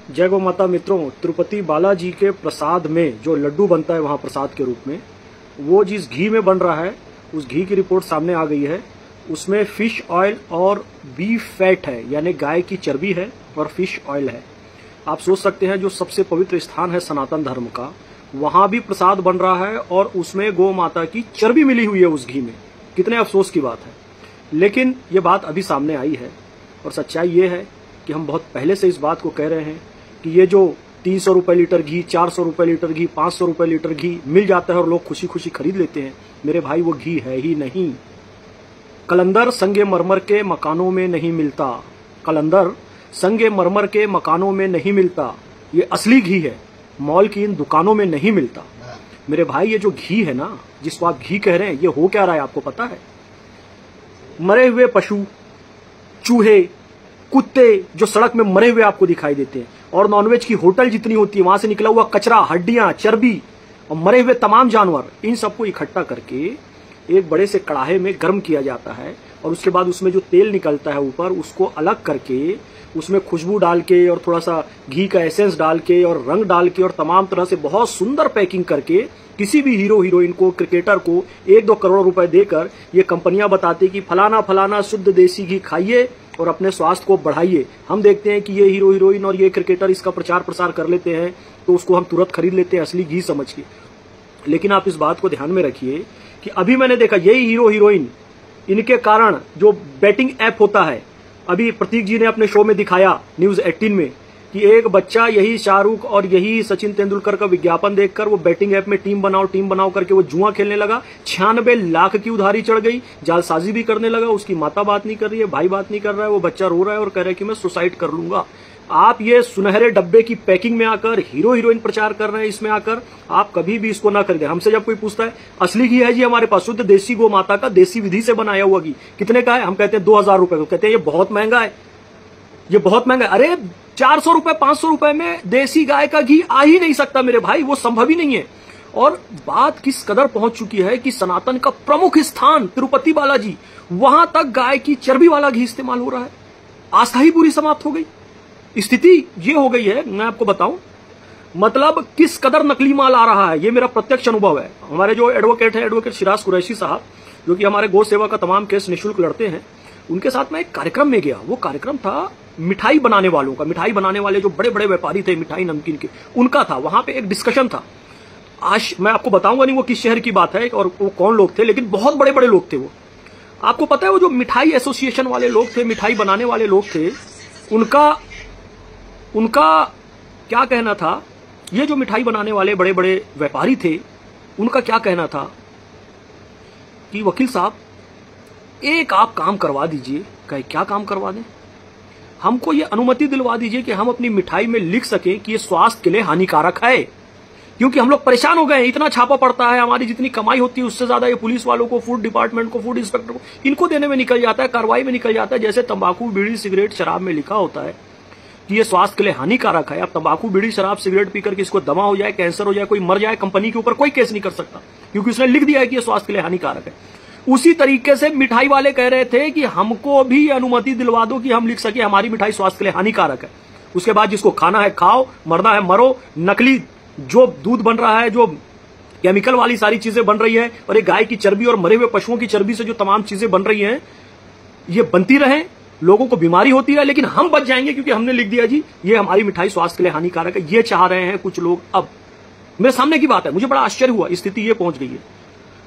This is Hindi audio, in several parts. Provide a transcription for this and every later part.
जय गौ माता मित्रों, तिरुपति बालाजी के प्रसाद में जो लड्डू बनता है वहां प्रसाद के रूप में, वो जिस घी में बन रहा है, उस घी की रिपोर्ट सामने आ गई है। उसमें फिश ऑयल और बीफ फैट है, यानी गाय की चर्बी है और फिश ऑयल है। आप सोच सकते हैं जो सबसे पवित्र स्थान है सनातन धर्म का, वहां भी प्रसाद बन रहा है और उसमें गौ माता की चर्बी मिली हुई है उस घी में। कितने अफसोस की बात है। लेकिन ये बात अभी सामने आई है और सच्चाई ये है कि हम बहुत पहले से इस बात को कह रहे हैं कि ये जो 300 रुपए लीटर घी, 400 रुपए लीटर घी, 500 रुपए लीटर घी मिल जाता है और लोग खुशी खुशी खरीद लेते हैं, मेरे भाई वो घी है ही नहीं। कलंदर संगमरमर के मकानों में नहीं मिलता, कलंदर संगमरमर के मकानों में नहीं मिलता। ये असली घी है, मॉल की इन दुकानों में नहीं मिलता। मेरे भाई ये जो घी है ना, जिसको आप घी कह रहे हैं, ये हो क्या रहा है आपको पता है? मरे हुए पशु, चूहे, कुत्ते जो सड़क में मरे हुए आपको दिखाई देते हैं, और नॉनवेज की होटल जितनी होती है वहां से निकला हुआ कचरा, हड्डियां, चर्बी और मरे हुए तमाम जानवर, इन सबको इकट्ठा करके एक बड़े से कड़ाहे में गर्म किया जाता है और उसके बाद उसमें जो तेल निकलता है ऊपर, उसको अलग करके उसमें खुशबू डाल के और थोड़ा सा घी का एसेंस डाल के और रंग डाल के और तमाम तरह से बहुत सुंदर पैकिंग करके किसी भी हीरो हीरोइन को, क्रिकेटर को 1-2 करोड़ रुपए देकर ये कंपनियां बताती कि फलाना फलाना शुद्ध देसी घी खाइए और अपने स्वास्थ्य को बढ़ाइए। हम देखते हैं कि ये हीरो हीरोइन और ये क्रिकेटर इसका प्रचार प्रसार कर लेते हैं तो उसको हम तुरंत खरीद लेते हैं असली घी समझ के। लेकिन आप इस बात को ध्यान में रखिए कि अभी मैंने देखा यही हीरो हीरोइन, इनके कारण जो बैटिंग ऐप होता है, अभी प्रतीक जी ने अपने शो में दिखाया न्यूज 18 में कि एक बच्चा यही शाहरुख और यही सचिन तेंदुलकर का विज्ञापन देखकर वो बैटिंग ऐप में टीम बनाओ करके वो जुआ खेलने लगा। 96 लाख की उधारी चढ़ गई, जालसाजी भी करने लगा। उसकी माता बात नहीं कर रही है, भाई बात नहीं कर रहा है, वो बच्चा रो रहा है और कह रहा है कि मैं सुसाइड कर लूंगा। आप ये सुनहरे डब्बे की पैकिंग में आकर हीरो हीरोइन प्रचार कर रहे हैं, इसमें आकर आप कभी भी इसको ना खरीदें। हमसे जब कोई पूछता है असली घी है जी हमारे पास, शुद्ध देसी गौ माता का देसी विधि से बनाया हुआ घी, कितने का है? हम कहते हैं 2000 रुपए। कहते हैं ये बहुत महंगा है, ये बहुत महंगा है। अरे 400 रुपए 500 रुपए में देसी गाय का घी आ ही नहीं सकता मेरे भाई, वो संभव ही नहीं है। और बात किस कदर पहुंच चुकी है कि सनातन का प्रमुख स्थान तिरुपति बालाजी, वहां तक गाय की चर्बी वाला घी इस्तेमाल हो रहा है। आस्था ही पूरी समाप्त हो गई। स्थिति ये हो गई है, मैं आपको बताऊं, मतलब किस कदर नकली माल आ रहा है, ये मेरा प्रत्यक्ष अनुभव है। हमारे जो एडवोकेट है, एडवोकेट शिराज कुरैशी साहब, जो कि हमारे गौ सेवा का तमाम केस निःशुल्क लड़ते हैं, उनके साथ मैं एक कार्यक्रम में गया। वो कार्यक्रम था मिठाई बनाने वालों का, मिठाई बनाने वाले जो बड़े बड़े व्यापारी थे मिठाई नमकीन के, उनका था। वहां पे एक डिस्कशन था। आज मैं आपको बताऊंगा नहीं वो किस शहर की बात है और वो कौन लोग थे, लेकिन बहुत बड़े बड़े लोग थे वो। आपको पता है वो जो मिठाई एसोसिएशन वाले लोग थे, मिठाई बनाने वाले लोग थे, उनका क्या कहना था? ये जो मिठाई बनाने वाले बड़े बड़े व्यापारी थे, उनका क्या कहना था कि वकील साहब एक आप काम करवा दीजिए। कहे क्या काम करवा दें? हमको ये अनुमति दिलवा दीजिए कि हम अपनी मिठाई में लिख सकें कि ये स्वास्थ्य के लिए हानिकारक है, क्योंकि हम लोग परेशान हो गए हैं। इतना छापा पड़ता है, हमारी जितनी कमाई होती है उससे ज्यादा ये पुलिस वालों को, फूड डिपार्टमेंट को, फूड इंस्पेक्टर को, इनको देने में निकल जाता है, कार्रवाई में निकल जाता है। जैसे तंबाकू, बीड़ी, सिगरेट, शराब में लिखा होता है कि ये स्वास्थ्य के लिए हानिकारक है। अब तंबाकू, बीड़ी, शराब, सिगरेट पीकर किसको दमा हो जाए, कैंसर हो जाए, कोई मर जाए, कंपनी के ऊपर कोई केस नहीं कर सकता, क्योंकि उसने लिख दिया है कि ये स्वास्थ्य के लिए हानिकारक है। उसी तरीके से मिठाई वाले कह रहे थे कि हमको भी अनुमति दिलवा दो कि हम लिख सके हमारी मिठाई स्वास्थ्य के लिए हानिकारक है। उसके बाद जिसको खाना है खाओ, मरना है मरो। नकली जो दूध बन रहा है, जो केमिकल वाली सारी चीजें बन रही है, और ये गाय की चर्बी और मरे हुए पशुओं की चर्बी से जो तमाम चीजें बन रही हैं, ये बनती रहे, लोगों को बीमारी होती है, लेकिन हम बच जाएंगे क्योंकि हमने लिख दिया जी ये हमारी मिठाई स्वास्थ्य के लिए हानिकारक है। ये चाह रहे हैं कुछ लोग। अब मेरे सामने की बात है, मुझे बड़ा आश्चर्य हुआ, स्थिति ये पहुंच गई है।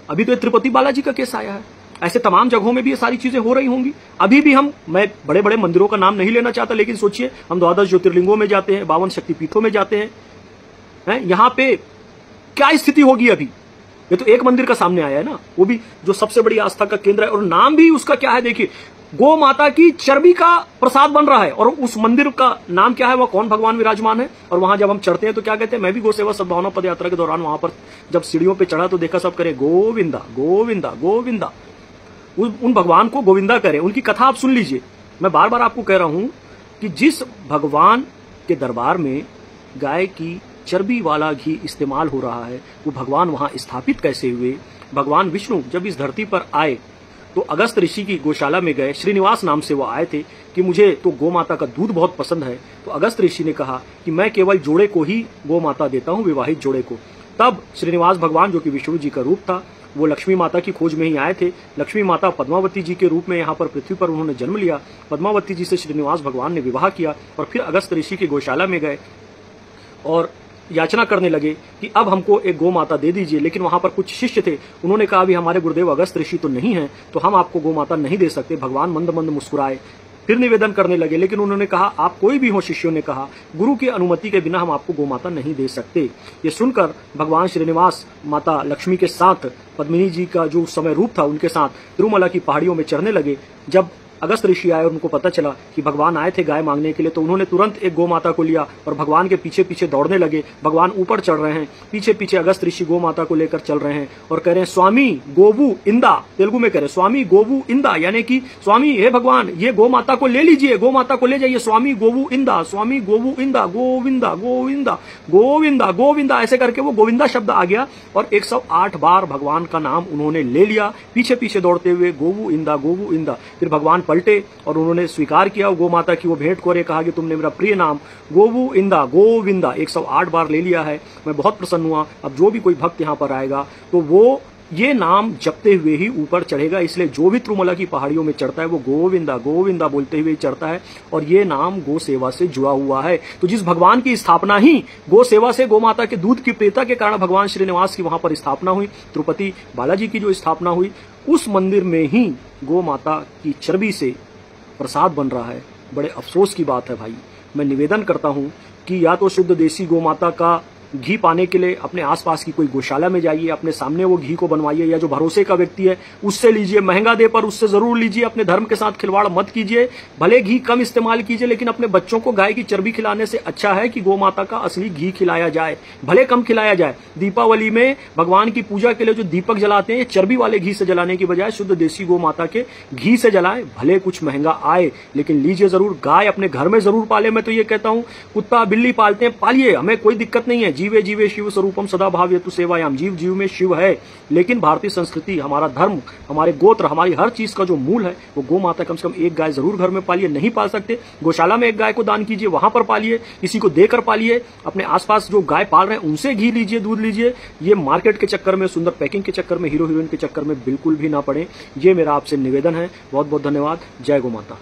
अभी तो तिरुपति बालाजी का केस आया है, ऐसे तमाम जगहों में भी ये सारी चीजें हो रही होंगी। अभी भी मैं बड़े बड़े मंदिरों का नाम नहीं लेना चाहता, लेकिन सोचिए हम 12 ज्योतिर्लिंगों में जाते हैं, 52 शक्तिपीठों में जाते हैं, यहां पे क्या स्थिति होगी अभी? ये तो एक मंदिर का सामने आया है ना, वो भी जो सबसे बड़ी आस्था का केंद्र है, और नाम भी उसका क्या है देखिए, गौ माता की चर्बी का प्रसाद बन रहा है। और उस मंदिर का नाम क्या है, वह कौन भगवान विराजमान है? और वहां जब हम चढ़ते हैं तो क्या कहते हैं? मैं भी गौ सेवा सद्भावना पद यात्रा के दौरान वहां पर जब सीढ़ियों पे चढ़ा तो देखा सब करे गोविंदा गोविंदा गोविंदा। उन भगवान को गोविंदा करें, उनकी कथा आप सुन लीजिए। मैं बार बार आपको कह रहा हूं कि जिस भगवान के दरबार में गाय की चर्बी वाला घी इस्तेमाल हो रहा है, वो भगवान वहां स्थापित कैसे हुए? भगवान विष्णु जब इस धरती पर आए तो अगस्त ऋषि की गौशाला में गए, श्रीनिवास नाम से वो आए थे कि मुझे तो गौ माता का दूध बहुत पसंद है। तो अगस्त ऋषि ने कहा कि मैं केवल जोड़े को ही गौ माता देता हूं, विवाहित जोड़े को। तब श्रीनिवास भगवान, जो कि विष्णु जी का रूप था, वो लक्ष्मी माता की खोज में ही आए थे। लक्ष्मी माता पद्मावती जी के रूप में यहाँ पर पृथ्वी पर उन्होंने जन्म लिया। पद्मावती जी से श्रीनिवास भगवान ने विवाह किया और फिर अगस्त ऋषि की गौशाला में गए और याचना करने लगे कि अब हमको एक गौ माता दे दीजिए। लेकिन वहां पर कुछ शिष्य थे, उन्होंने कहा अभी हमारे गुरुदेव अगस्त ऋषि तो नहीं है, तो हम आपको गौ माता नहीं दे सकते। भगवान मंद मंद मुस्कुराए, फिर निवेदन करने लगे, लेकिन उन्होंने कहा आप कोई भी हो, शिष्यों ने कहा गुरु की अनुमति के बिना हम आपको गौ माता नहीं दे सकते। ये सुनकर भगवान श्रीनिवास माता लक्ष्मी के साथ, पद्मिनी जी का जो उस समय रूप था उनके साथ तिरुमला की पहाड़ियों में चढ़ने लगे। जब अगस्त ऋषि आए और उनको पता चला कि भगवान आए थे गाय मांगने के लिए, तो उन्होंने तुरंत एक गौ माता को लिया और भगवान के पीछे पीछे दौड़ने लगे। भगवान ऊपर चढ़ रहे हैं, पीछे पीछे अगस्त ऋषि गौ माता को लेकर चल रहे हैं और कह रहे हैं स्वामी गोवु इंदा, तेलुगु में कह रहे स्वामी गोवु इंदा, यानी कि स्वामी हे भगवान ये गौ माता को ले लीजिए, गौ माता को ले जाइए, स्वामी गोवु इंदा, स्वामी गोवु इंदा, गोविंदा गोविंदा गोविंदा गोविंदा, ऐसे करके वो गोविंदा शब्द आ गया और 108 बार भगवान का नाम उन्होंने ले लिया, पीछे पीछे दौड़ते हुए गोवु इंदा गोवु इंदा। फिर भगवान पलटे और उन्होंने स्वीकार किया गौ माता की वो भेंट को, कहा कि तुमने मेरा प्रिय नाम गोवु इंदा गोविंदा 108 बार ले लिया है, मैं बहुत प्रसन्न हुआ। अब जो भी कोई भक्त यहाँ पर आएगा तो वो ये नाम जपते हुए ही ऊपर चढ़ेगा, इसलिए जो भी तिरुमला की पहाड़ियों में चढ़ता है वो गोविंदा गोविंदा बोलते हुए चढ़ता है और ये नाम गो सेवा से जुड़ा हुआ है। तो जिस भगवान की स्थापना ही गो सेवा से, गौ माता के दूध की प्रियता के कारण भगवान श्रीनिवास की वहां पर स्थापना हुई, तिरुपति बालाजी की जो स्थापना हुई, उस मंदिर में ही गो माता की चर्बी से प्रसाद बन रहा है। बड़े अफसोस की बात है भाई। मैं निवेदन करता हूं कि या तो शुद्ध देसी गौ माता का घी पाने के लिए अपने आसपास की कोई गौशाला में जाइए, अपने सामने वो घी को बनवाइए, या जो भरोसे का व्यक्ति है उससे लीजिए, महंगा दे पर उससे जरूर लीजिए। अपने धर्म के साथ खिलवाड़ मत कीजिए, भले घी कम इस्तेमाल कीजिए, लेकिन अपने बच्चों को गाय की चर्बी खिलाने से अच्छा है कि गौ माता का असली घी खिलाया जाए, भले कम खिलाया जाए। दीपावली में भगवान की पूजा के लिए जो दीपक जलाते हैं, ये चर्बी वाले घी से जलाने की बजाय शुद्ध देसी गौ माता के घी से जलाए, भले कुछ महंगा आए लेकिन लीजिए जरूर। गाय अपने घर में जरूर पाले, मैं तो ये कहता हूं, कुत्ता बिल्ली पालते हैं पालिए, हमें कोई दिक्कत नहीं है। जीवे जीवे शिव स्वरूपम सदा भावयतु सेवायाम, जीव जीव में शिव है। लेकिन भारतीय संस्कृति, हमारा धर्म, हमारे गोत्र, हमारी हर चीज का जो मूल है वो गौ माता। कम से कम एक गाय जरूर घर में पालिए, नहीं पाल सकते गौशाला में एक गाय को दान कीजिए, वहां पर पालिए, किसी को देकर पालिए। अपने आसपास जो गाय पाल रहे हैं उनसे घी लीजिए, दूध लीजिए। ये मार्केट के चक्कर में, सुंदर पैकिंग के चक्कर में, हीरो हीरोइन के चक्कर में बिल्कुल भी ना पड़े। ये मेरा आपसे निवेदन है। बहुत बहुत धन्यवाद। जय गौ माता।